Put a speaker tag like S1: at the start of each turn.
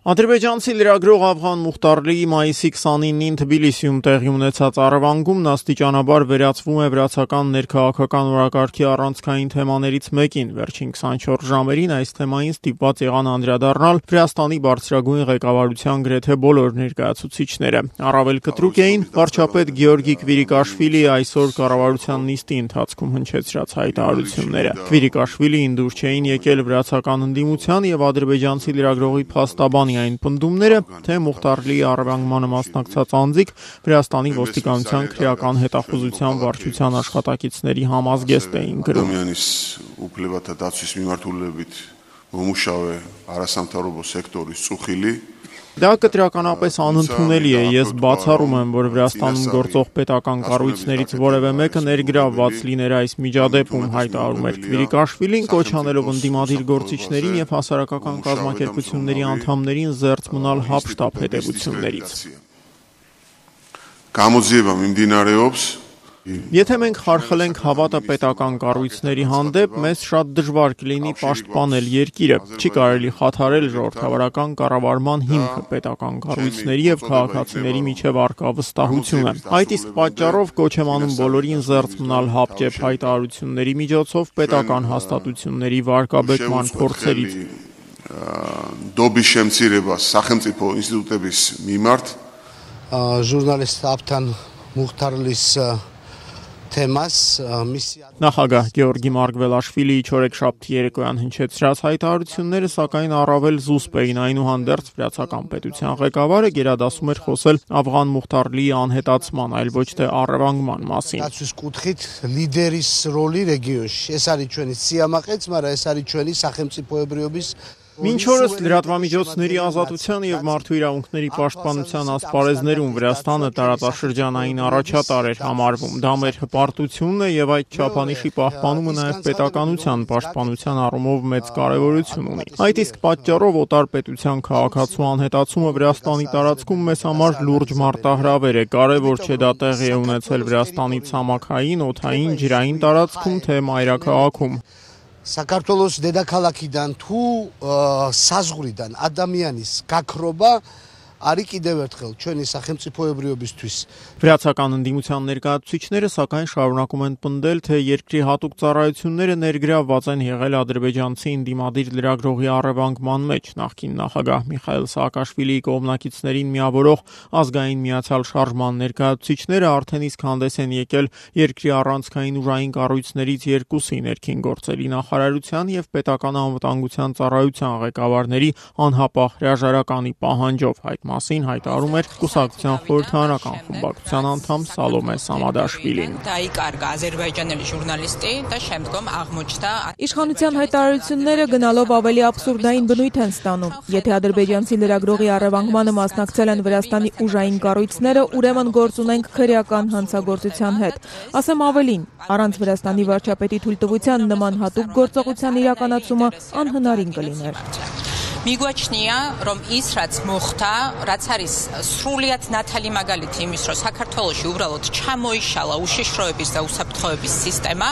S1: Ադրբեջանցի լրագրող Ավղան Մուխտարլիի մայիսի 29-ին Թբիլիսիում տեղի ունեցած առևանգումն աստիճանաբար վերածվում է վրացական ներքաղաքական օրակարգի առանցքային թեմաներից մեկին։ Վերջին 24 ժամերին այս թեմային ստիպված եղան անդրադառնալ Վրաստանի բարձրագույն ղեկավարության գրեթե բոլոր ներկայացուցիչները։ Առավել կտրուկ էին վարչապետ Գեորգի Քվիրիկաշվիլիի այսօր կառավարության նիստի ընթացքում հնչեցրած հայտարարությունները։ Քվիրիկաշվիլիին դուր չէին եկել վրացական ընդդիմության եւ ադրբեջանցի լրագրողի փաստաբանի այն պնդումները, թե Մուխտարլիի առևանգմանը մասնակցած անձիկ Վրաստանի ոստիկանության քրեական հետախուզության վարչության աշխատակիցների համազգեստ էին գրում։ Դա կտրականապես անընդունելի է։ Ես բացառում եմ, որ Վրաստանում գործող պետական կառույցներից որևէ մեկը ներգրավված լիներ այս միջադեպում, հայտարարում էր Քվիրիկաշվիլին, կոչ անելով ընդդիմադիր գործիչներին եւ հասարակական կազմակերպությունների անդամներին զերծ մնալ հապշտապ հետևություններից։ Եթե մենք խարխլենք հավատը պետական կառույցների հանդեպ, մեզ շատ դժվար կլինի պաշտպանել երկիրը։ Չի կարելի խաթարել ժողովրդավարական կառավարման հիմքը, պետական կառույցների եւ քաղաքացիների միջև առկա վստահությունը։ Այդ իսկ պատճառով կոչ եմ անում բոլորին զերծ մնալ հապճեպ հայտարարությունների միջոցով պետական հաստատությունների վարկաբեկման փորձերից։
S2: Ժուրնալիստ Ավթան Մուխտարլիս
S1: Նախագահ Գեորգի Մարգվելաշվիլիի չորեքշաբթի երեկոյան հնչեցրած հայտարարությունները սակայն առավել զուսպ էին, այնուհանդերձ վրացական պետության ղեկավարը գերադասում էր խոսել Ավղան Մուխտարլիի անհետացման, այլ ոչ թե առևանգման մասին։
S2: Լիդերիս ռոլի ռեգիոն, ես արի չունի սիամախեց, մարա ես արի չունի սախեմցիպոեբրիոբիս
S1: Մինչ օրս լրատվամիջոցների ազատության եւ մարդու իրավունքների պաշտպանության ասպարեզներում Վրաստանը տարածաշրջանային առաջատար էր համարվում։ Դա մեր հպարտությունն է եւ այդ չափանիշի պահպանումը նաեւ պետականության պաշտպանության առումով մեծ կարեւորություն ունի։ Այդ իսկ պատճառով օտար պետության քաղաքացու անհետացումը Վրաստանի տարածքում մեզ համար լուրջ մարտահրավեր է։ Կարևոր չէ դա տեղի է ունեցել Վրաստանի ցամաքային, օդային, ջրային տարածքում, թե մայրաքաղաքում։
S2: Սակարտոլոս դեդակալակիդան թու սազգուրիդան ադամյանիս կակրոբա Արի კიდევ ერთხელ ჩვენი სახელმწიფოებრიობისთვის
S1: Վրացական ընդդիմության ներկայացուցիչները սակայն շարունակում են պնդել, թե երկրի հատուկ ծառայությունները ներգրավված են եղել ադրբեջանցի ընդդիմադիր լրագրողի առևանգման մեջ։ Նախկին նախագահ Միխայիլ Սաակաշվիլիի կողմնակիցներին միավորող ազգային միացյալ շարժման ներկայացուցիչները արդեն իսկ հանդես են եկել երկրի առանցքային ուժային կառույցներից երկուսի ներքին գործերի նախարարության եւ պետական անվտանգության ծառայության ղեկավարների անհապաղ հրաժարականի պահանջով մասին հայտարարում էր կուսակցության խորհրդարանական խմբակցության անդամ Սալոմե Սամադաշվիլին։
S3: Իշխանության հայտարարությունները գնալով ավելի աբսուրդային բնույթ են ստանում։ Եթե ադրբեջանցի լրագրողի առևանգմանը մասնակցել են Վրաստանի ուժային կառույցները, ուրեմն գործ ունենք քրեական հանցագործության հետ։ Ասեմ ավելին, առանց Վրաստանի վարչապետի թույլտվության նման հատուկ գործողության իրականացումը անհնարին կլիներ։
S4: Միգուաչնիա ռոմ իսրած մոխտա ռացարիս սրուլիատ նաթալի մագալիթի միսրոս հակարտոլոշի ուბრալոտ չամոյշալա ուշիշրոյբիս და ուսაფრთხოების სისტემა